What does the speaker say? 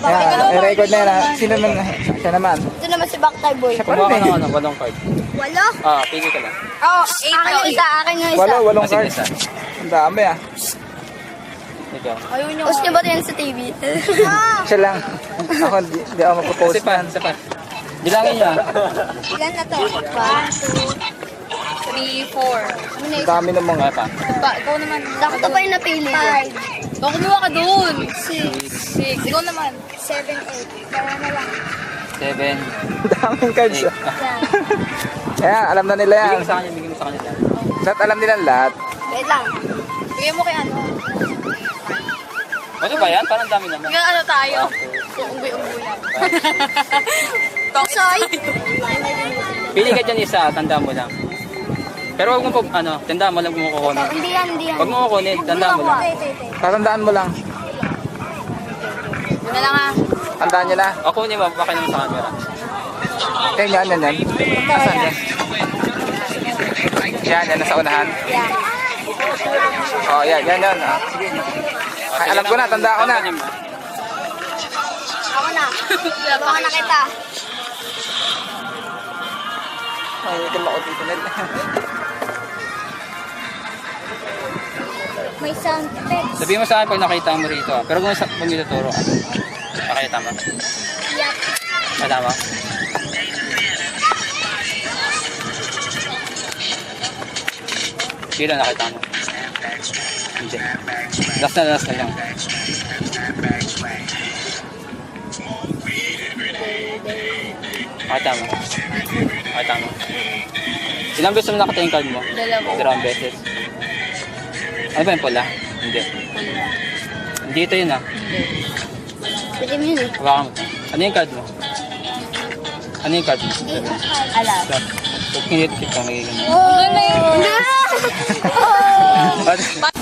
Yan, i-record na yan ha. Sino naman? Siya naman. Ito naman si Baktay Boy. Siya pa Kumuha ka rin ng walong card. Walo? Pili ka lang. Oo, akin yung isa, akin yung isa. Walong Sige, card. isa. Ang dami ah. Ikaw. Ayaw niyo. Gusto niyo ba yan sa TV? Siya lang. Ako, di ako magpo-post Isa pa, yan. isa pa. Bilangin niya. Ilan na to? 1, 2, 3, 4. Ang dami ng mga. Pa. Ikaw naman. Sakto pa yung napili ko. 5. Ikaw kumuha ka dun. 6. Ikaw naman. 7, 8. Kaya na lang. 7. Ang daming cards ah. Yan. Kaya, alam na nila yan. Bigyan mo sa kanya, bigyan mo sa kanya. Lahat alam nila lahat. Wait lang. Bigyan mo kay ano. Ano ba yan? Parang dami naman. Bigyan ano tayo. Unggoy-unggoy lang. Toksoy. Pili ka dyan isa, tanda mo lang. Pero wag mo po, tanda mo lang kung mo kukunin. Hindi yan, hindi yan. Wag mo kukunin, tanda mo lang. Tatandaan mo lang. Yun na lang ah. Tandaan nyo na. O kunin mo, baka naman sa camera. Yan. Asan yan? Yan, nasa unahan. Yan. Oh, yan. Ah. Sige. Ay, alam ko na, tanda ko na. Ako na. Labangan na kita. Ay, ito mo dito na. May sound effects. Sabihin mo sa akin pag nakita mo rito. Pero kung may tuturo ka. Pakita mo. Yep. Tama mo? Kailan nakita mo? Hindi. Last na lang. Pakita mo. Ilang beses mo nakita yung card mo? Dalawang beses. Ano ba yung pula? Hindi. Hindi ito yun ah. Pwede mo yun eh. Hawakan mo. Ano yung card mo? Ano yung card mo? Alam. Pag kinit kita, magiging. Oh! What?